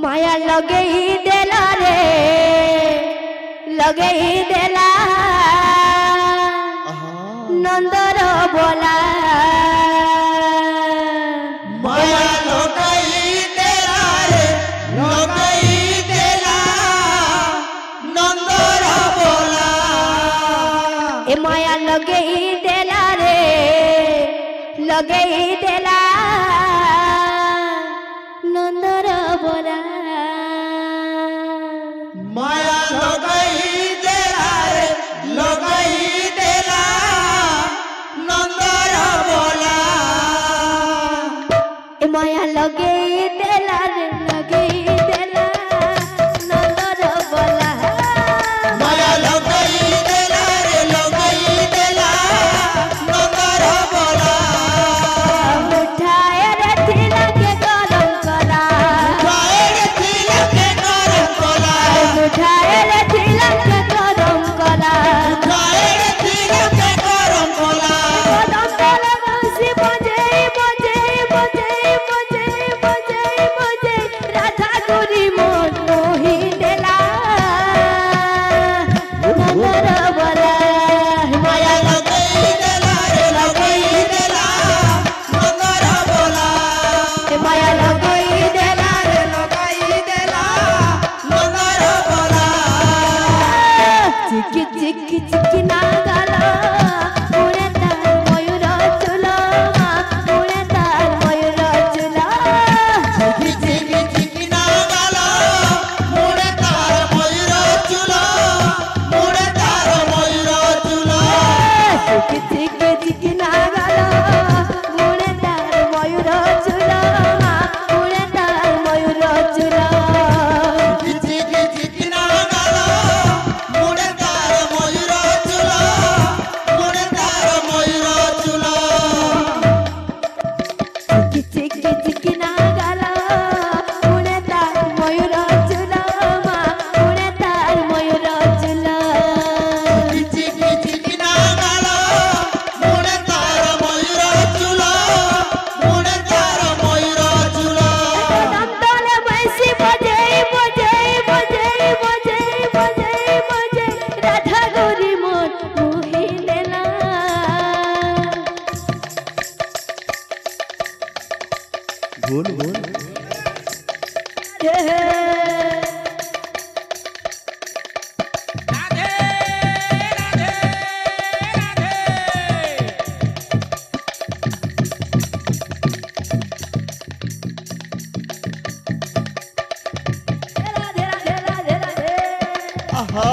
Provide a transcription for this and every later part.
माया लगे ही देला रे लगे ही देला नंदर बोला माया लगे ही देला रे लगे ही देला नंदर बोला ए माया लगे ही देला रे लगे ही देला नंदर बोला माया लगई देला रे लगई देला नंदर बोला ए माया लगे ही देला रे लगे ही देला नंदर बोला माया लगई देला रे लगई देला नंदर बोला उठाए रे थिला के गरम कला उठाए रे थिला के गरम कोला उठाए रे थिला के गरम कला उठाए रे थिला के गरम कोला कदम तले बंसी बजे बजे बजे बजे बजे बजे राधा गोरी मोर मोही देला नंदर बोला माया लगई देला रे लगई देला नंदर बोला ए माया लगई देला रे लगई देला नंदर बोला चिकी चिकी चिकी नागाला उड़े तार मयूर चुला उड़े तार मयूर चुला चिकी चिकी चिकी नागाला मुड़े तार मयूर चुला मुड़े तार मयूर चुला चिकी चिकी चिकी नागाला उड़े तार मयूर चुला उड़े तार मयूर चुला चिकी चिकी नागाला मुड़े तार मयूर चुला मुड़े तार मयूर चुला चिकी चिकी चिकी नागाला उड़े तार मयूर चुला उड़े तार मयूर चुला चिकी चिकी नागाला मुड़े तार मयूर चुला मुड़े तार मयूर चुला कदम तले बंसी बजे बजे बजे बजे बजे बजे राधा गोरी मोर मोही लेला बोल बोल राधे राधे राधे राधे आहा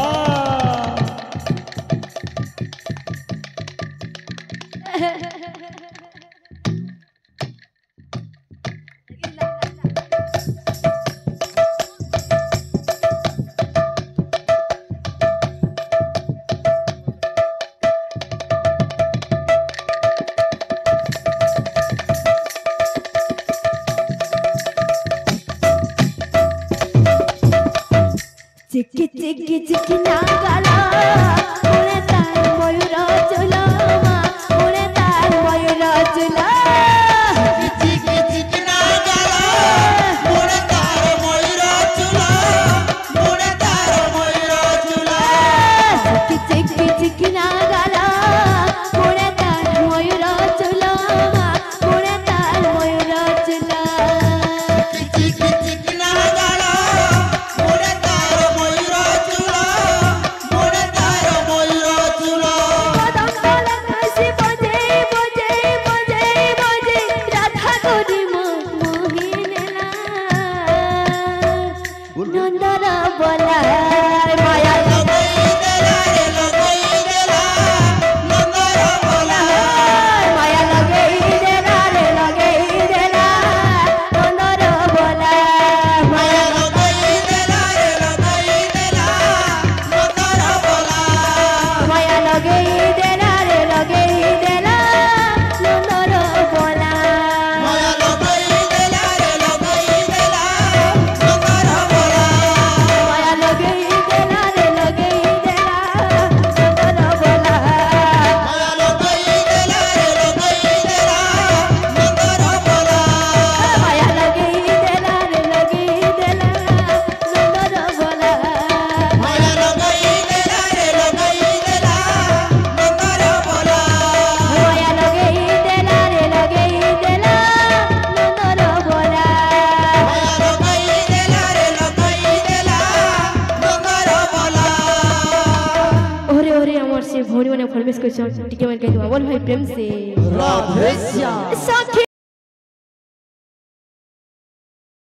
चिकी चिकी चिकी नागाला उड़े तार मयूर चुला उड़े तार मयूर चुला चिकी चिकी नागाला मुड़े तार मयूर चुला मुड़े तार मयूर चुला चिकी चिकी चिकी नागाला उड़े तार मयूर चुला उड़े तार मयूर चुला चिकी चिकी नागाला मुड़े तार मयूर चुला मुड़े तार मयूर चुला कदम तले बंसी बजे बजे बजे बजे राधा गोरी मोही लेला नंदर बोला माया लगई देला रे लगई देला नंदर बोला माया लगे ही देला रे लगे ही देला नंदर बोला माया लगई देला रे लगई देला नंदर बोला माया लगे ही देला रे लगे ही देला नंदर बोला माया लगई देला रे लगई देला नंदर बोला माया लगे भौणी मैंने फरमाइश कर टिके मन कह बोल भाई प्रेम से राधे श्याम सखी